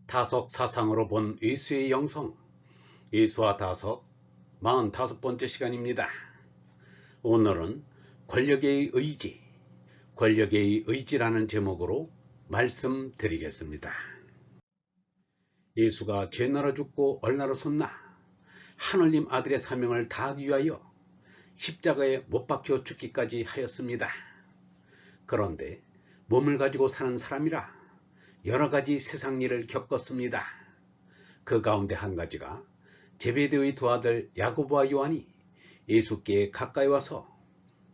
타석 사상으로 본 예수의 영성, 예수와 타석 45번째 시간입니다. 오늘은 권력의 의지, 권력의 의지라는 제목으로 말씀드리겠습니다. 예수가 죄나라 죽고 얼나라 솟나 하느님 아들의 사명을 다하기 위하여 십자가에 못 박혀 죽기까지 하였습니다. 그런데 몸을 가지고 사는 사람이라 여러 가지 세상 일을 겪었습니다. 그 가운데 한 가지가 제베데의 두 아들 야고보와 요한이 예수께 가까이 와서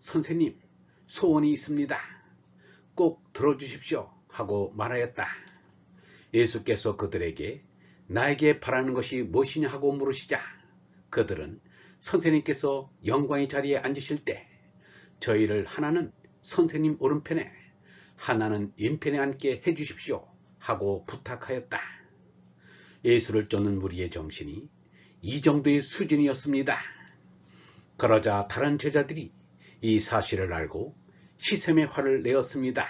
선생님, 소원이 있습니다. 꼭 들어주십시오 하고 말하였다. 예수께서 그들에게 나에게 바라는 것이 무엇이냐 하고 물으시자 그들은 선생님께서 영광의 자리에 앉으실 때 저희를 하나는 선생님 오른편에 하나는 왼편에 앉게 해주십시오 하고 부탁하였다. 예수를 쫓는 무리의 정신이 이 정도의 수준이었습니다. 그러자 다른 제자들이 이 사실을 알고 시샘의 화를 내었습니다.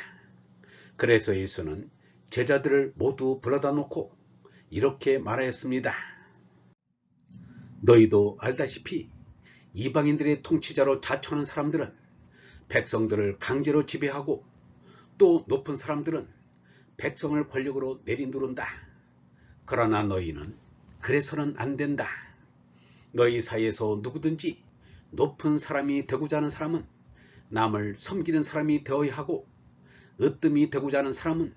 그래서 예수는 제자들을 모두 불러다 놓고 이렇게 말하였습니다. 너희도 알다시피 이방인들의 통치자로 자처하는 사람들은 백성들을 강제로 지배하고 또 높은 사람들은 백성을 권력으로 내린두른다. 그러나 너희는 그래서는 안 된다. 너희 사이에서 누구든지 높은 사람이 되고자 하는 사람은 남을 섬기는 사람이 되어야 하고 으뜸이 되고자 하는 사람은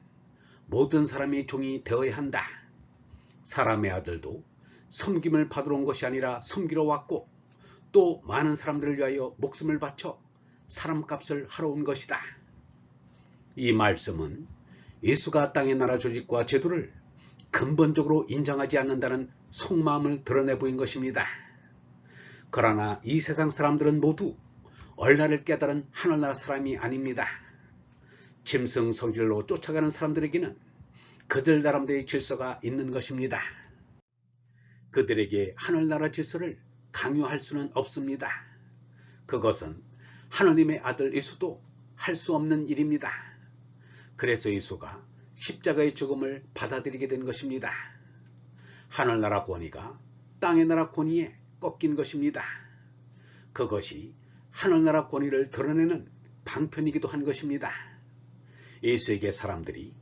모든 사람의 종이 되어야 한다. 사람의 아들도 섬김을 받으러 온 것이 아니라 섬기러 왔고 또 많은 사람들을 위하여 목숨을 바쳐 사람값을 하러 온 것이다. 이 말씀은 예수가 땅의 나라 조직과 제도를 근본적으로 인정하지 않는다는 속마음을 드러내 보인 것입니다. 그러나 이 세상 사람들은 모두 얼나를 깨달은 하늘나라 사람이 아닙니다. 짐승 성질로 쫓아가는 사람들에게는 그들 나름대로의 질서가 있는 것입니다. 그들에게 하늘나라 질서를 강요할 수는 없습니다. 그것은 하느님의 아들 예수도 할 수 없는 일입니다. 그래서 예수가 십자가의 죽음을 받아들이게 된 것입니다. 하늘나라 권위가 땅의 나라 권위에 꺾인 것입니다. 그것이 하늘나라 권위를 드러내는 방편이기도 한 것입니다. 예수에게 사람들이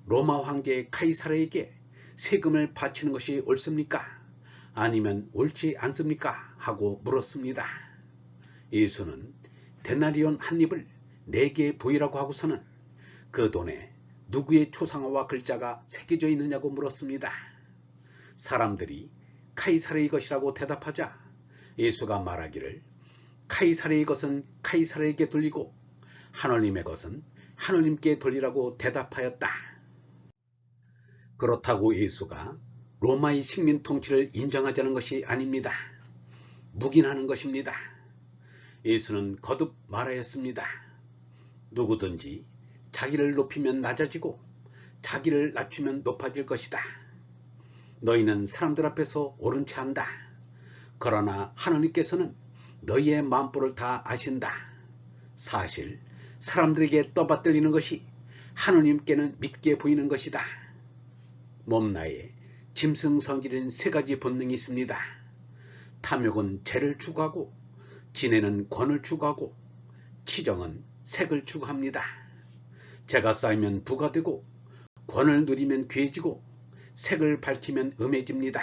로마 황제 카이사르에게 세금을 바치는 것이 옳습니까? 아니면 옳지 않습니까? 하고 물었습니다. 예수는 데나리온 한 입을 4개 보이라고 하고서는 그 돈에 누구의 초상화와 글자가 새겨져 있느냐고 물었습니다. 사람들이 카이사르의 것이라고 대답하자 예수가 말하기를 카이사르의 것은 카이사르에게 돌리고 하느님의 것은 하느님께 돌리라고 대답하였다. 그렇다고 예수가 로마의 식민 통치를 인정하자는 것이 아닙니다. 묵인하는 것입니다. 예수는 거듭 말하였습니다. 누구든지 자기를 높이면 낮아지고 자기를 낮추면 높아질 것이다. 너희는 사람들 앞에서 옳은 체 한다. 그러나 하느님께서는 너희의 마음보를 다 아신다. 사실 사람들에게 떠받들리는 것이 하느님께는 믿게 보이는 것이다. 몸나에 짐승 성질인 3가지 본능이 있습니다. 탐욕은 죄를 추구하고 진해는 권을 추구하고 치정은 색을 추구합니다. 죄가 쌓이면 부가 되고 권을 누리면 귀해지고 색을 밝히면 음해집니다.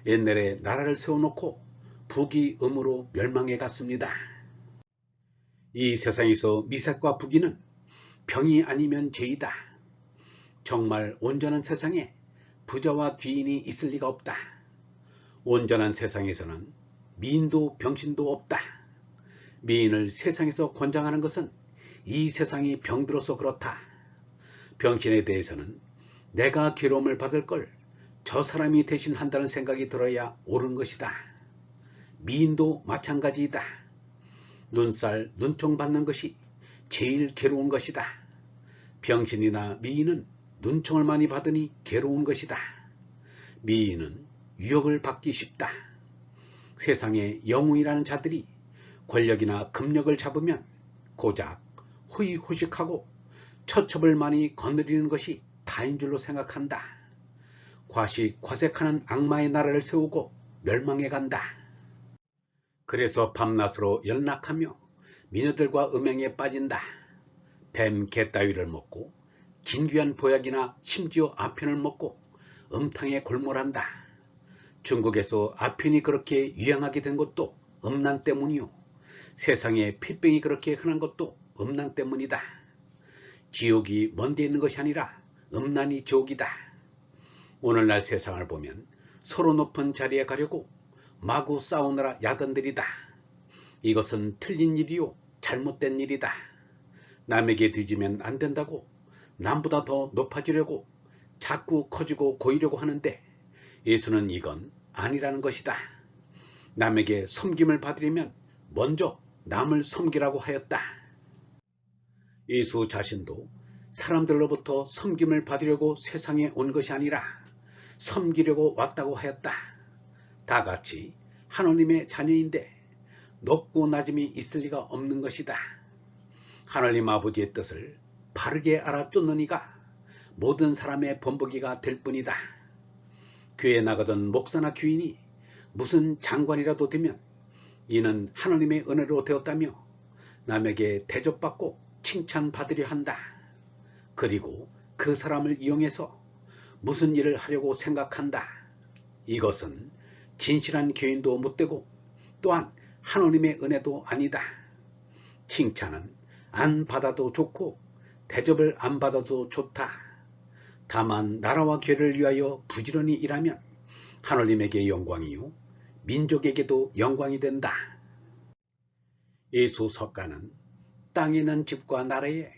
옛날에 나라를 세워놓고 북이 음으로 멸망해 갔습니다. 이 세상에서 미색과 부귀는 병이 아니면 죄이다. 정말 온전한 세상에 부자와 귀인이 있을 리가 없다. 온전한 세상에서는 미인도 병신도 없다. 미인을 세상에서 권장하는 것은 이 세상이 병들어서 그렇다. 병신에 대해서는 내가 괴로움을 받을 걸 저 사람이 대신 한다는 생각이 들어야 옳은 것이다. 미인도 마찬가지이다. 눈살, 눈총 받는 것이 제일 괴로운 것이다. 병신이나 미인은 눈총을 많이 받으니 괴로운 것이다. 미인은 유혹을 받기 쉽다. 세상에 영웅이라는 자들이 권력이나 금력을 잡으면 고작 호의호식하고 처첩을 많이 거느리는 것이 다인 줄로 생각한다. 과식과색하는 악마의 나라를 세우고 멸망해 간다. 그래서 밤낮으로 연락하며 미녀들과 음행에 빠진다. 뱀, 개 따위를 먹고 진귀한 보약이나 심지어 아편을 먹고 음탕에 골몰한다. 중국에서 아편이 그렇게 유행하게 된 것도 음란 때문이요. 세상에 핏병이 그렇게 흔한 것도 음란 때문이다. 지옥이 먼데 있는 것이 아니라 음란이 지옥이다. 오늘날 세상을 보면 서로 높은 자리에 가려고 마구 싸우느라 야단들이다. 이것은 틀린 일이요 잘못된 일이다. 남에게 뒤지면 안 된다고 남보다 더 높아지려고 자꾸 커지고 고이려고 하는데 예수는 이건 아니라는 것이다. 남에게 섬김을 받으려면 먼저 남을 섬기라고 하였다. 예수 자신도 사람들로부터 섬김을 받으려고 세상에 온 것이 아니라 섬기려고 왔다고 하였다. 다 같이 하나님의 자녀인데 높고 낮음이 있을 리가 없는 것이다. 하나님 아버지의 뜻을 바르게 알아쫓는 이가 모든 사람의 본보기가 될 뿐이다. 교회에 나가던 목사나 교인이 무슨 장관이라도 되면 이는 하나님의 은혜로 되었다며 남에게 대접받고 칭찬받으려 한다. 그리고 그 사람을 이용해서 무슨 일을 하려고 생각한다. 이것은 진실한 교인도 못되고 또한 하나님의 은혜도 아니다. 칭찬은 안 받아도 좋고 대접을 안 받아도 좋다. 다만 나라와 교회를 위하여 부지런히 일하면 하나님에게 영광이요 민족에게도 영광이 된다. 예수 석가는 땅에 있는 집과 나라에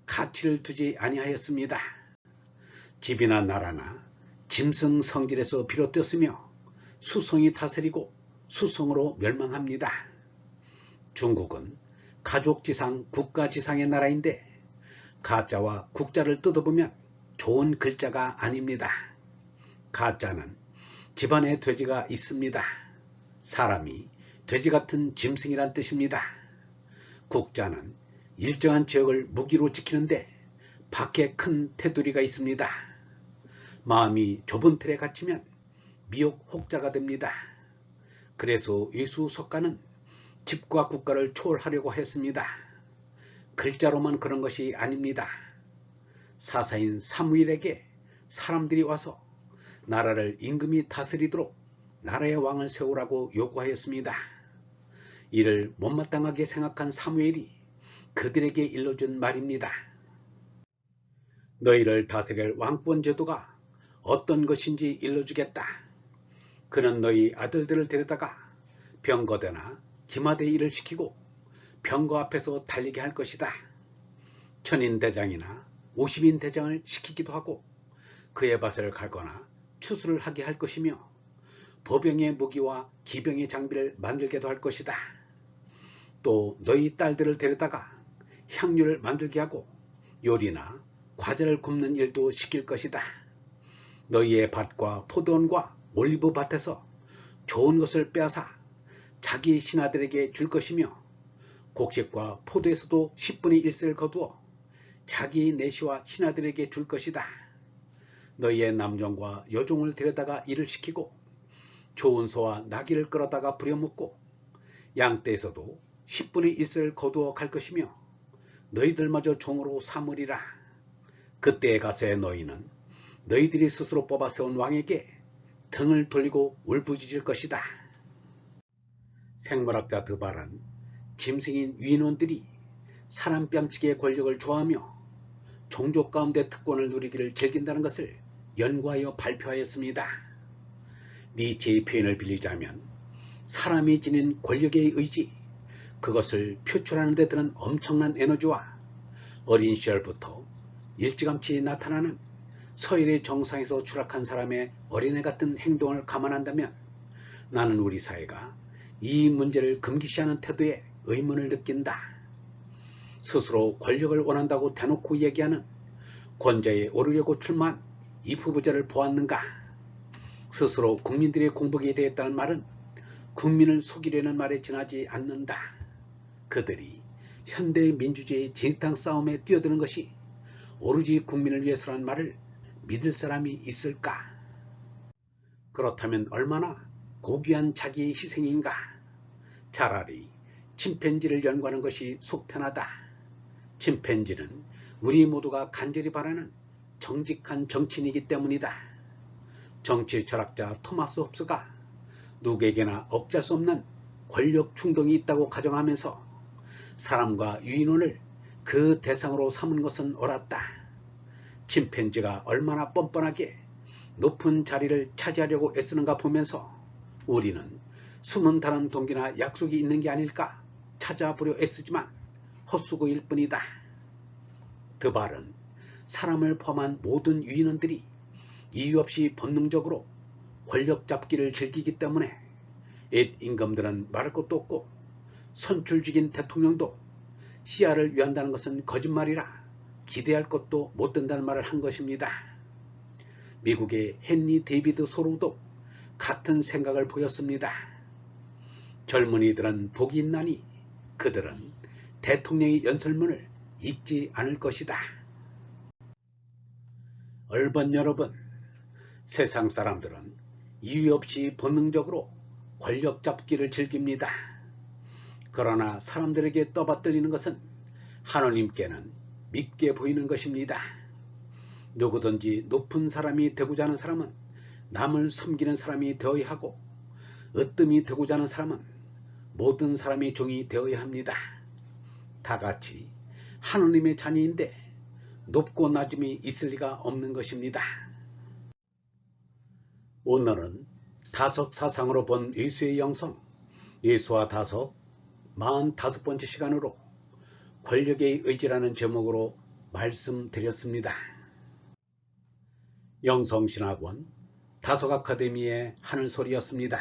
가치를 두지 아니하였습니다. 집이나 나라나 짐승 성질에서 비롯되었으며 수성이 다스리고 수성으로 멸망합니다. 중국은 가족지상 국가지상의 나라인데 가짜와 국자를 뜯어보면 좋은 글자가 아닙니다. 가짜는 집안에 돼지가 있습니다. 사람이 돼지 같은 짐승이란 뜻입니다. 국자는 일정한 지역을 무기로 지키는데 밖에 큰 테두리가 있습니다. 마음이 좁은 틀에 갇히면 미혹 혹자가 됩니다. 그래서 예수 석가는 집과 국가를 초월하려고 했습니다. 글자로만 그런 것이 아닙니다. 사사인 사무엘에게 사람들이 와서 나라를 임금이 다스리도록 나라의 왕을 세우라고 요구하였습니다. 이를 못마땅하게 생각한 사무엘이 그들에게 일러준 말입니다. 너희를 다스릴 왕권 제도가 어떤 것인지 일러주겠다. 그는 너희 아들들을 데려다가 병거대나 기마대 일을 시키고 병거 앞에서 달리게 할 것이다. 천인대장이나 50인대장을 시키기도 하고 그의 밭을 갈거나 추수를 하게 할 것이며 보병의 무기와 기병의 장비를 만들게도 할 것이다. 또 너희 딸들을 데려다가 향유를 만들게 하고 요리나 과자를 굽는 일도 시킬 것이다. 너희의 밭과 포도원과 올리브 밭에서 좋은 것을 빼앗아 자기 신하들에게 줄 것이며 곡식과 포도에서도 10분의 1를 거두어 자기 내시와 신하들에게 줄 것이다. 너희의 남종과 여종을 데려다가 일을 시키고 좋은 소와 나귀를 끌어다가 부려먹고 양떼에서도 10분의 1을 거두어 갈 것이며 너희들마저 종으로 삼으리라. 그때에 가서의 너희는 너희들이 스스로 뽑아 세운 왕에게 등을 돌리고 울부짖을 것이다. 생물학자 드발은 짐승인 위인원들이 사람 뺨치기의 권력을 좋아하며 종족 가운데 특권을 누리기를 즐긴다는 것을 연구하여 발표하였습니다. 니체의 표현을 빌리자면 사람이 지닌 권력의 의지, 그것을 표출하는 데 드는 엄청난 에너지와 어린 시절부터 일찌감치 나타나는 서열의 정상에서 추락한 사람의 어린애 같은 행동을 감안한다면 나는 우리 사회가 이 문제를 금기시하는 태도에 의문을 느낀다. 스스로 권력을 원한다고 대놓고 얘기하는 권좌에 오르려고 출마한 이 후보자를 보았는가? 스스로 국민들의 공복이 되었다는 말은 국민을 속이려는 말에 지나지 않는다. 그들이 현대 민주주의 진흙탕 싸움에 뛰어드는 것이 오로지 국민을 위해서라는 말을 믿을 사람이 있을까? 그렇다면 얼마나 고귀한 자기 희생인가. 차라리 침팬지를 연구하는 것이 속 편하다. 침팬지는 우리 모두가 간절히 바라는 정직한 정치인이기 때문이다. 정치 철학자 토마스 홉스가 누구에게나 억제할 수 없는 권력 충동이 있다고 가정하면서 사람과 유인원을 그 대상으로 삼은 것은 옳았다. 침팬지가 얼마나 뻔뻔하게 높은 자리를 차지하려고 애쓰는가 보면서 우리는 숨은 다른 동기나 약속이 있는 게 아닐까 찾아보려 애쓰지만 헛수고일 뿐이다. 드발은 사람을 포함한 모든 유인원들이 이유 없이 본능적으로 권력 잡기를 즐기기 때문에 옛 임금들은 말할 것도 없고 선출직인 대통령도 시야를 위한다는 것은 거짓말이라 기대할 것도 못 된다는 말을 한 것입니다. 미국의 헨리 데이비드 소로도 같은 생각을 보였습니다. 젊은이들은 복이 있나니 그들은 대통령의 연설문을 읽지 않을 것이다. 얼번 여러분, 세상 사람들은 이유 없이 본능적으로 권력 잡기를 즐깁니다. 그러나 사람들에게 떠받들리는 것은 하나님께는 밉게 보이는 것입니다. 누구든지 높은 사람이 되고자 하는 사람은 남을 섬기는 사람이 되어야 하고, 으뜸이 되고자 하는 사람은 모든 사람이 종이 되어야 합니다. 다같이 하나님의 자녀인데 높고 낮음이 있을 리가 없는 것입니다. 오늘은 다섯 사상으로 본 예수의 영성, 예수와 다섯 45번째 시간으로 권력의 의지라는 제목으로 말씀드렸습니다. 영성신학원 다속 아카데미의 하늘소리였습니다.